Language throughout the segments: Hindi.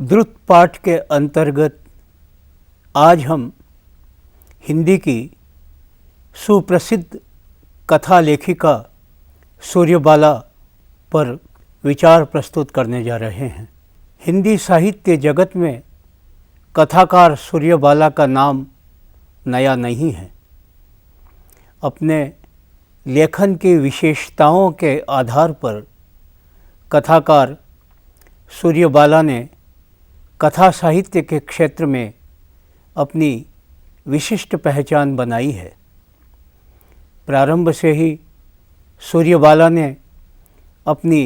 द्रुत पाठ के अंतर्गत आज हम हिंदी की सुप्रसिद्ध कथा लेखिका सूर्यबाला पर विचार प्रस्तुत करने जा रहे हैं। हिंदी साहित्य जगत में कथाकार सूर्यबाला का नाम नया नहीं है। अपने लेखन की विशेषताओं के आधार पर कथाकार सूर्यबाला ने कथा साहित्य के क्षेत्र में अपनी विशिष्ट पहचान बनाई है। प्रारंभ से ही सूर्यबाला ने अपनी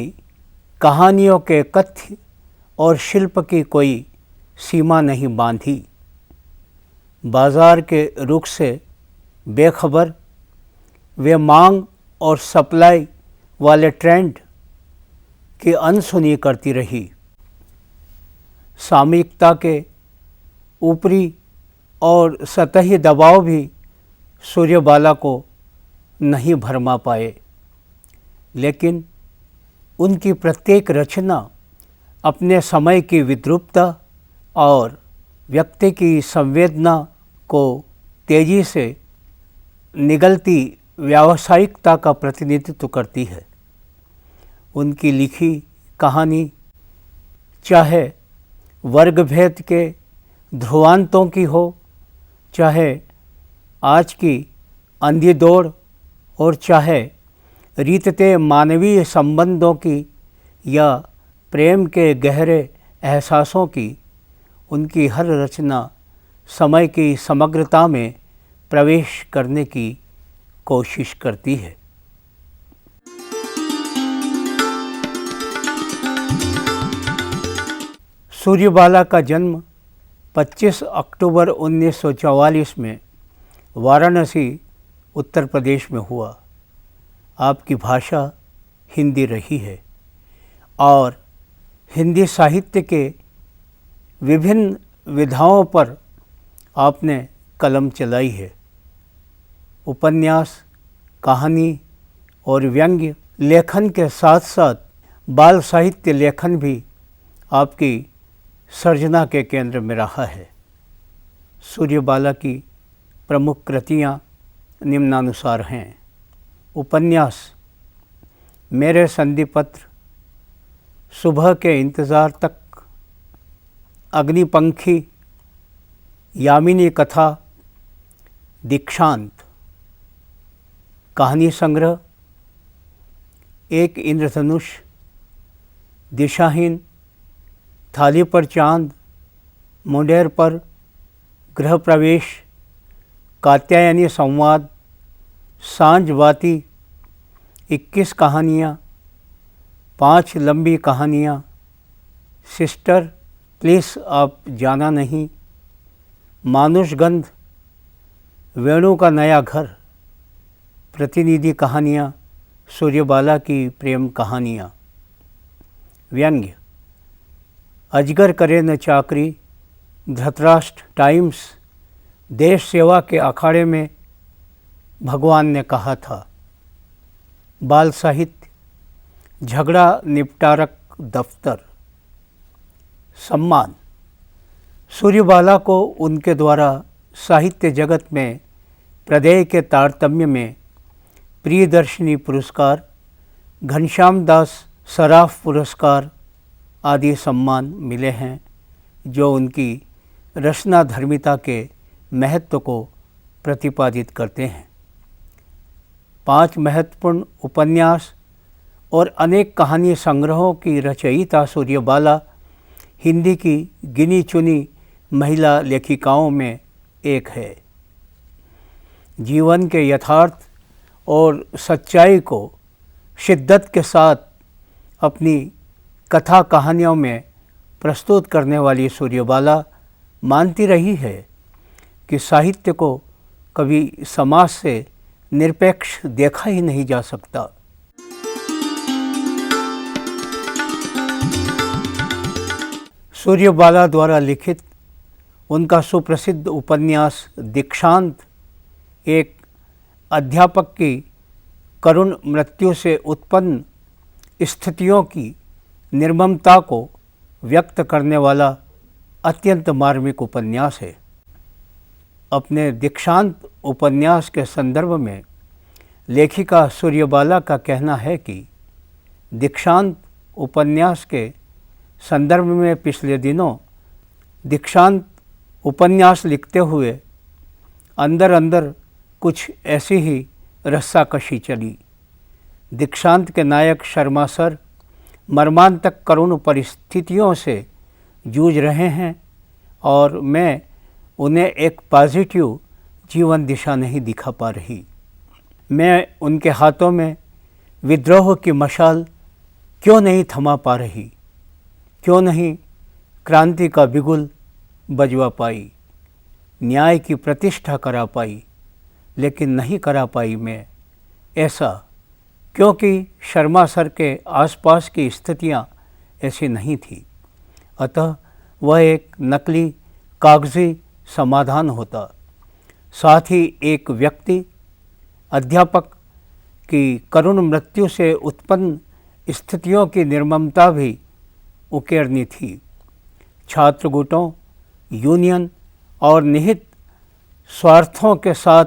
कहानियों के कथ्य और शिल्प की कोई सीमा नहीं बांधी। बाजार के रुख से बेखबर वे मांग और सप्लाई वाले ट्रेंड की अनसुनी करती रही। सामयिकता के ऊपरी और सतही दबाव भी सूर्यबाला को नहीं भरमा पाए, लेकिन उनकी प्रत्येक रचना अपने समय की विद्रूपता और व्यक्ति की संवेदना को तेजी से निगलती व्यावसायिकता का प्रतिनिधित्व करती है। उनकी लिखी कहानी चाहे वर्गभेद के ध्रुवांतों की हो, चाहे आज की अंधी दौड़ और चाहे रीतते मानवीय संबंधों की या प्रेम के गहरे एहसासों की, उनकी हर रचना समय की समग्रता में प्रवेश करने की कोशिश करती है। सूर्यबाला का जन्म 25 अक्टूबर 1944 में वाराणसी, उत्तर प्रदेश में हुआ। आपकी भाषा हिंदी रही है और हिंदी साहित्य के विभिन्न विधाओं पर आपने कलम चलाई है। उपन्यास, कहानी और व्यंग्य लेखन के साथ साथ बाल साहित्य लेखन भी आपकी सर्जना के केंद्र में रहा है। सूर्यबाला की प्रमुख कृतियाँ निम्नानुसार हैं। उपन्यास मेरे संधिपत्र, सुबह के इंतज़ार तक, अग्निपंखी, यामिनी कथा, दीक्षांत। कहानी संग्रह एक इंद्रधनुष, दिशाहीन, थाली पर चांद, मुंडेर पर, गृह प्रवेश, कात्यायनी संवाद, सांझ बाती, 21 कहानियाँ, 5 लंबी कहानियाँ, सिस्टर प्लीज़ आप जाना नहीं, मानुषगंध, वेणु का नया घर। प्रतिनिधि कहानियाँ, सूर्यबाला की प्रेम कहानियाँ। व्यंग्य अजगर करे न चाकरी, धृतराष्ट्र टाइम्स, देश सेवा के अखाड़े में भगवान ने कहा था। बाल साहित्य झगड़ा निपटारक दफ्तर। सम्मान सूर्यबाला को उनके द्वारा साहित्य जगत में प्रदेय के तारतम्य में प्रियदर्शनी पुरस्कार, घनश्याम दास सराफ पुरस्कार आदि सम्मान मिले हैं, जो उनकी रचनाधर्मिता के महत्व को प्रतिपादित करते हैं। 5 महत्वपूर्ण उपन्यास और अनेक कहानी संग्रहों की रचयिता सूर्यबाला हिंदी की गिनी चुनी महिला लेखिकाओं में एक है। जीवन के यथार्थ और सच्चाई को शिद्दत के साथ अपनी कथा कहानियों में प्रस्तुत करने वाली सूर्यबाला मानती रही है कि साहित्य को कभी समाज से निरपेक्ष देखा ही नहीं जा सकता। सूर्यबाला द्वारा लिखित उनका सुप्रसिद्ध उपन्यास दीक्षांत एक अध्यापक की करुण मृत्यु से उत्पन्न स्थितियों की निर्ममता को व्यक्त करने वाला अत्यंत मार्मिक उपन्यास है। अपने दीक्षांत उपन्यास के संदर्भ में लेखिका सूर्यबाला का कहना है कि दीक्षांत उपन्यास के संदर्भ में पिछले दिनों दीक्षांत उपन्यास लिखते हुए अंदर अंदर कुछ ऐसी ही रस्साकशी चली। दीक्षांत के नायक शर्मा सर मर्मांतक करुण परिस्थितियों से जूझ रहे हैं और मैं उन्हें एक पॉजिटिव जीवन दिशा नहीं दिखा पा रही। मैं उनके हाथों में विद्रोह की मशाल क्यों नहीं थमा पा रही, क्यों नहीं क्रांति का बिगुल बजवा पाई, न्याय की प्रतिष्ठा करा पाई, लेकिन नहीं करा पाई मैं ऐसा क्योंकि शर्मा सर के आसपास की स्थितियां ऐसी नहीं थी। अतः वह एक नकली कागजी समाधान होता। साथ ही एक व्यक्ति अध्यापक की करुण मृत्यु से उत्पन्न स्थितियों की निर्ममता भी उकेरनी थी। छात्र गुटों, यूनियन और निहित स्वार्थों के साथ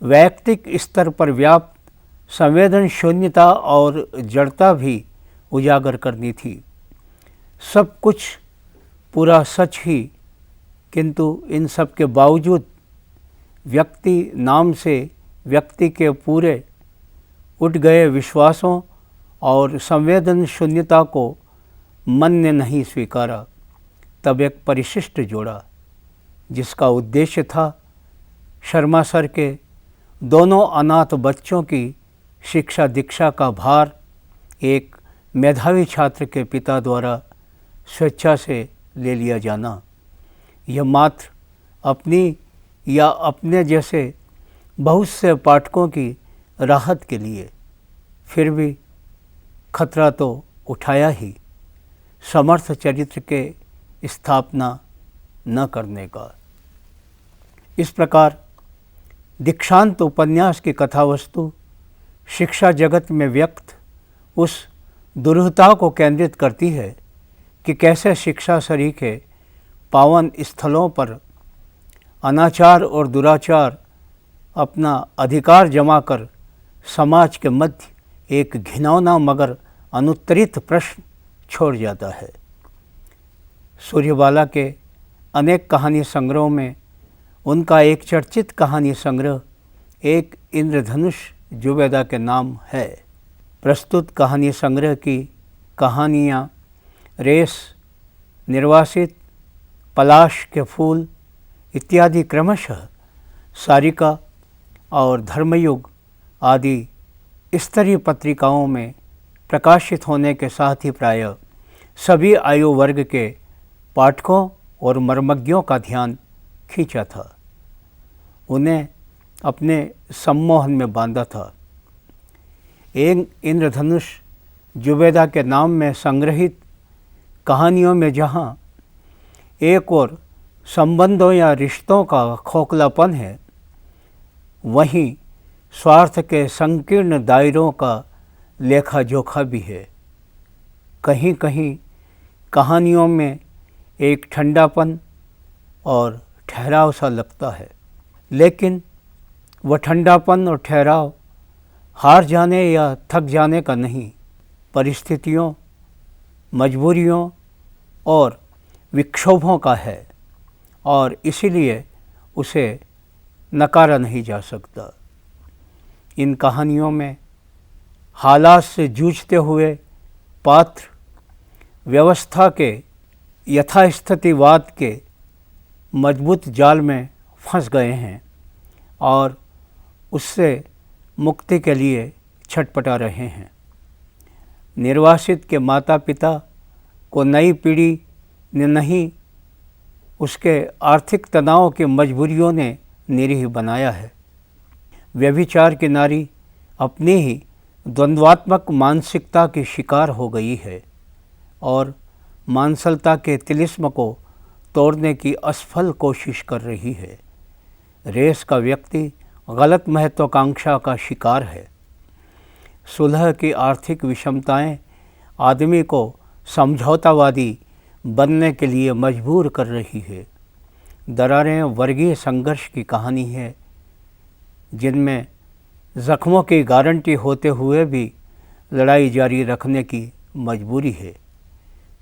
वैयक्तिक स्तर पर व्याप्त संवेदन शून्यता और जड़ता भी उजागर करनी थी। सब कुछ पूरा सच ही, किंतु इन सब के बावजूद व्यक्ति नाम से व्यक्ति के पूरे उठ गए विश्वासों और संवेदन शून्यता को मन ने नहीं स्वीकारा। तब एक परिशिष्ट जोड़ा जिसका उद्देश्य था शर्मा सर के दोनों अनाथ बच्चों की शिक्षा दीक्षा का भार एक मेधावी छात्र के पिता द्वारा स्वेच्छा से ले लिया जाना, यह मात्र अपनी या अपने जैसे बहुत से पाठकों की राहत के लिए, फिर भी खतरा तो उठाया ही, समर्थ चरित्र के स्थापना न करने का। इस प्रकार दीक्षांत उपन्यास की कथावस्तु शिक्षा जगत में व्यक्त उस दुरूहता को केंद्रित करती है कि कैसे शिक्षा सरीखे पावन स्थलों पर अनाचार और दुराचार अपना अधिकार जमाकर समाज के मध्य एक घिनौना मगर अनुत्तरित प्रश्न छोड़ जाता है। सूर्यबाला के अनेक कहानी संग्रहों में उनका एक चर्चित कहानी संग्रह एक इंद्रधनुष जुबैदा के नाम है। प्रस्तुत कहानी संग्रह की कहानियाँ रेस, निर्वासित, पलाश के फूल इत्यादि क्रमशः सारिका और धर्मयुग आदि स्तरीय पत्रिकाओं में प्रकाशित होने के साथ ही प्रायः सभी आयु वर्ग के पाठकों और मर्मज्ञों का ध्यान खींचा था, उन्हें अपने सम्मोहन में बांधा था। एक इंद्रधनुष जुबैदा के नाम में संग्रहित कहानियों में जहाँ एक और संबंधों या रिश्तों का खोखलापन है, वहीं स्वार्थ के संकीर्ण दायरों का लेखा जोखा भी है। कहीं कहीं कहानियों में एक ठंडापन और ठहराव सा लगता है, लेकिन वह ठंडापन और ठहराव हार जाने या थक जाने का नहीं, परिस्थितियों, मजबूरियों और विक्षोभों का है और इसीलिए उसे नकारा नहीं जा सकता। इन कहानियों में हालात से जूझते हुए पात्र व्यवस्था के यथास्थितिवाद के मजबूत जाल में फंस गए हैं और उससे मुक्ति के लिए छटपटा रहे हैं। निर्वासित के माता पिता को नई पीढ़ी ने नहीं, उसके आर्थिक तनाव की मजबूरियों ने निरीह बनाया है। व्यभिचार की नारी अपनी ही द्वंद्वात्मक मानसिकता की शिकार हो गई है और मानसलता के तिलिस्म को तोड़ने की असफल कोशिश कर रही है। रेस का व्यक्ति गलत महत्वाकांक्षा का शिकार है। सुलह की आर्थिक विषमताएं आदमी को समझौतावादी बनने के लिए मजबूर कर रही है। दरारें वर्गीय संघर्ष की कहानी है, जिनमें ज़ख्मों की गारंटी होते हुए भी लड़ाई जारी रखने की मजबूरी है,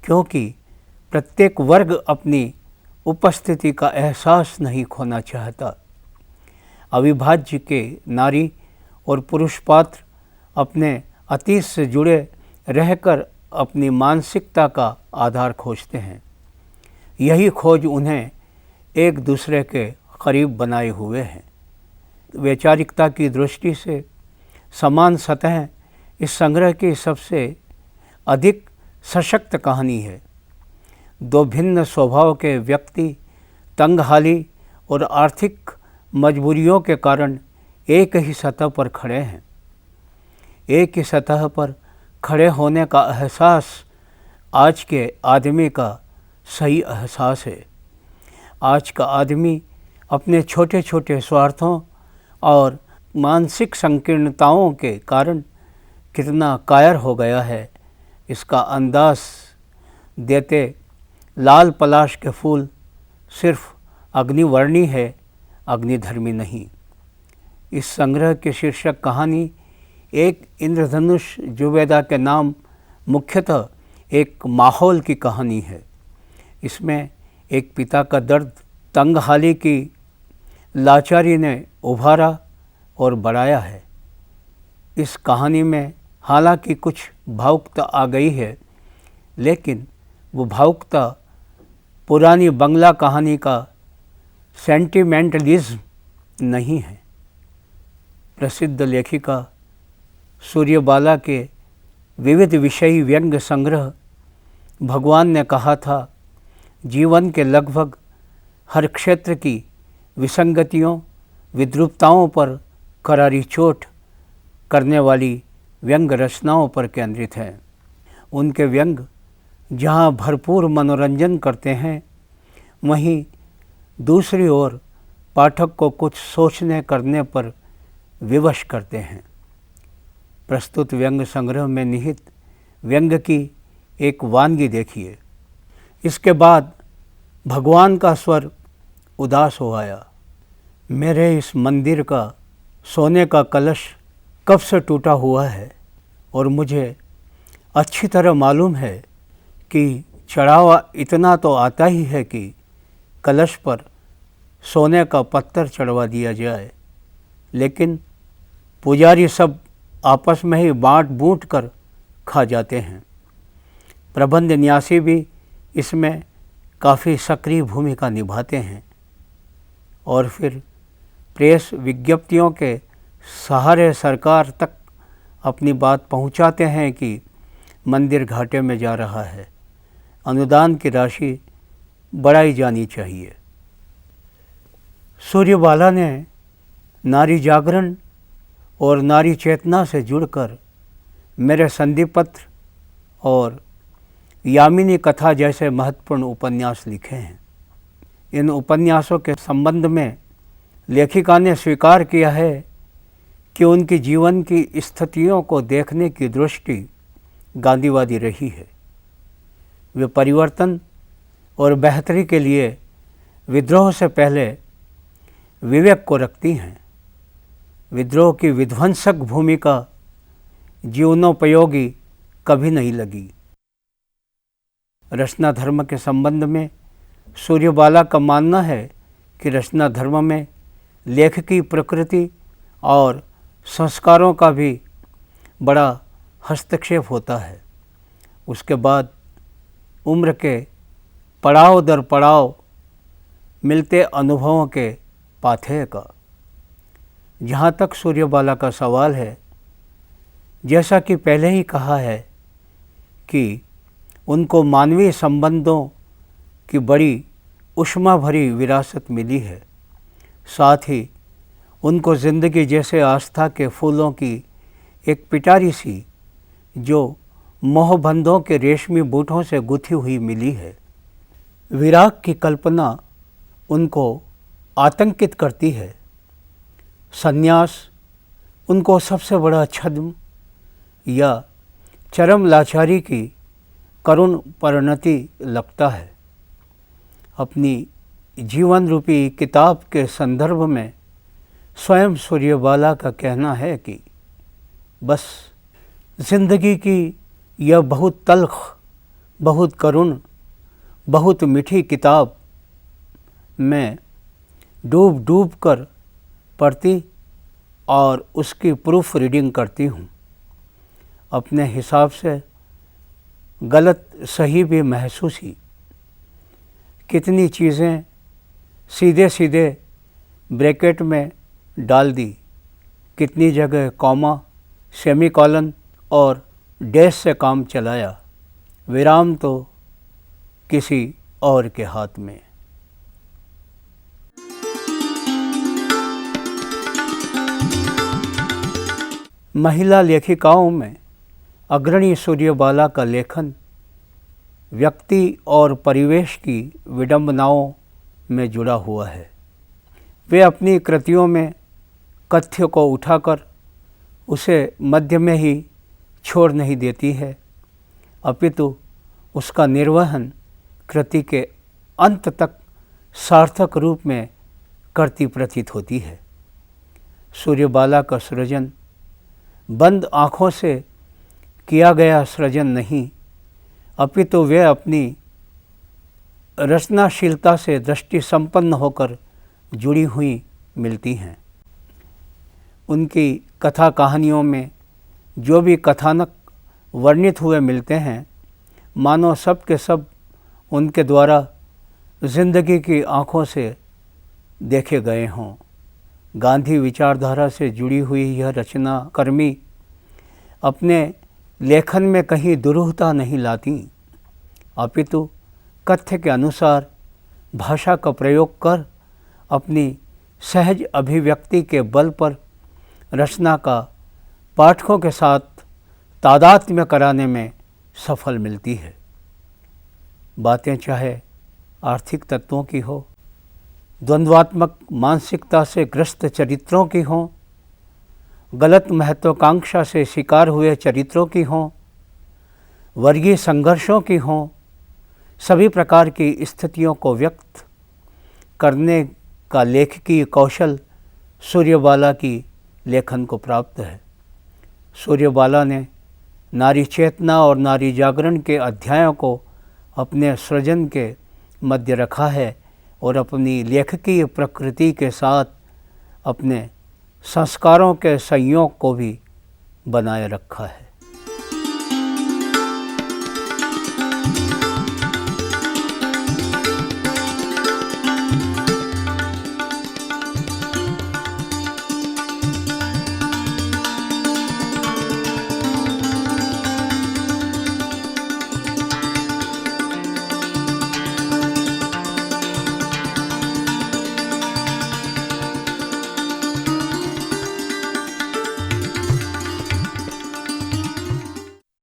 क्योंकि प्रत्येक वर्ग अपनी उपस्थिति का एहसास नहीं खोना चाहता। अविभाज्य के नारी और पुरुष पात्र अपने अतीत से जुड़े रहकर अपनी मानसिकता का आधार खोजते हैं। यही खोज उन्हें एक दूसरे के करीब बनाए हुए हैं। वैचारिकता की दृष्टि से समान सतह इस संग्रह की सबसे अधिक सशक्त कहानी है। दो भिन्न स्वभाव के व्यक्ति तंगहाली और आर्थिक मजबूरियों के कारण एक ही सतह पर खड़े हैं। एक ही सतह पर खड़े होने का एहसास आज के आदमी का सही एहसास है। आज का आदमी अपने छोटे छोटे स्वार्थों और मानसिक संकीर्णताओं के कारण कितना कायर हो गया है, इसका अंदाज देते लाल पलाश के फूल सिर्फ अग्निवर्णी है, अग्निधर्मी नहीं। इस संग्रह के शीर्षक कहानी एक इंद्रधनुष जुबैदा के नाम मुख्यतः एक माहौल की कहानी है। इसमें एक पिता का दर्द तंगहाली की लाचारी ने उभारा और बढ़ाया है। इस कहानी में हालांकि कुछ भावुकता आ गई है, लेकिन वो भावुकता पुरानी बंगला कहानी का सेंटिमेंटलिज्म नहीं है। प्रसिद्ध लेखिका सूर्यबाला के विविध विषयी व्यंग्य संग्रह भगवान ने कहा था, जीवन के लगभग हर क्षेत्र की विसंगतियों विद्रूपताओं पर करारी चोट करने वाली व्यंग्य रचनाओं पर केंद्रित हैं। उनके व्यंग्य जहाँ भरपूर मनोरंजन करते हैं, वहीं दूसरी ओर पाठक को कुछ सोचने करने पर विवश करते हैं। प्रस्तुत व्यंग्य संग्रह में निहित व्यंग्य की एक वानगी देखिए। इसके बाद भगवान का स्वर उदास हो आया। मेरे इस मंदिर का सोने का कलश कब से टूटा हुआ है और मुझे अच्छी तरह मालूम है कि चढ़ावा इतना तो आता ही है कि कलश पर सोने का पत्थर चढ़वा दिया जाए, लेकिन पुजारी सब आपस में ही बाँट बूँट कर खा जाते हैं। प्रबंध न्यासी भी इसमें काफ़ी सक्रिय भूमिका निभाते हैं और फिर प्रेस विज्ञप्तियों के सहारे सरकार तक अपनी बात पहुंचाते हैं कि मंदिर घाटे में जा रहा है, अनुदान की राशि बढ़ाई जानी चाहिए। सूर्यबाला ने नारी जागरण और नारी चेतना से जुड़कर मेरे संधिपत्र और यामिनी कथा जैसे महत्वपूर्ण उपन्यास लिखे हैं। इन उपन्यासों के संबंध में लेखिका ने स्वीकार किया है कि उनकी जीवन की स्थितियों को देखने की दृष्टि गांधीवादी रही है। वे परिवर्तन और बेहतरी के लिए विद्रोह से पहले विवेक को रखती हैं। विद्रोह की विध्वंसक भूमिका जीवनोपयोगी कभी नहीं लगी। रचना धर्म के संबंध में सूर्यबाला का मानना है कि रचना धर्म में लेख की प्रकृति और संस्कारों का भी बड़ा हस्तक्षेप होता है। उसके बाद उम्र के पड़ाव दर पड़ाव मिलते अनुभवों के पाथेय का। जहाँ तक सूर्यबाला का सवाल है, जैसा कि पहले ही कहा है कि उनको मानवीय संबंधों की बड़ी उष्मा भरी विरासत मिली है। साथ ही उनको ज़िंदगी जैसे आस्था के फूलों की एक पिटारी सी जो मोहबंधों के रेशमी बूटों से गुथी हुई मिली है। विराग की कल्पना उनको आतंकित करती है। संन्यास उनको सबसे बड़ा छद्म या चरम लाचारी की करुण परिणति लगता है। अपनी जीवन रूपी किताब के संदर्भ में स्वयं सूर्यबाला का कहना है कि बस जिंदगी की यह बहुत तल्ख, बहुत करुण, बहुत मीठी किताब मैं डूब डूब कर पढ़ती और उसकी प्रूफ रीडिंग करती हूँ। अपने हिसाब से गलत सही भी महसूस ही, कितनी चीज़ें सीधे सीधे ब्रैकेट में डाल दी, कितनी जगह कॉमा, सेमीकॉलन और डैश से काम चलाया, विराम तो किसी और के हाथ में। महिला लेखिकाओं में अग्रणी सूर्यबाला का लेखन व्यक्ति और परिवेश की विडंबनाओं में जुड़ा हुआ है। वे अपनी कृतियों में कथ्य को उठाकर उसे मध्य में ही छोड़ नहीं देती है, अपितु उसका निर्वहन कृति के अंत तक सार्थक रूप में करती प्रतीत होती है। सूर्यबाला का सृजन बंद आँखों से किया गया सृजन नहीं, अपितु वे अपनी रचनाशीलता से दृष्टि संपन्न होकर जुड़ी हुई मिलती हैं। उनकी कथा कहानियों में जो भी कथानक वर्णित हुए मिलते हैं, मानो सब के सब उनके द्वारा जिंदगी की आँखों से देखे गए हों। गांधी विचारधारा से जुड़ी हुई यह रचना कर्मी अपने लेखन में कहीं दुरूहता नहीं लाती, अपितु कथ्य के अनुसार भाषा का प्रयोग कर अपनी सहज अभिव्यक्ति के बल पर रचना का पाठकों के साथ तादात्म्य कराने में सफल मिलती है। बातें चाहे आर्थिक तत्वों की हो, द्वंद्वात्मक मानसिकता से ग्रस्त चरित्रों की हों, गलत महत्वाकांक्षा से शिकार हुए चरित्रों की हों, वर्गीय संघर्षों की हों, सभी प्रकार की स्थितियों को व्यक्त करने का लेखकीय कौशल सूर्यबाला की लेखन को प्राप्त है। सूर्यबाला ने नारी चेतना और नारी जागरण के अध्यायों को अपने सृजन के मध्य रखा है और अपनी लेखकीय प्रकृति के साथ अपने संस्कारों के संयोग को भी बनाए रखा है।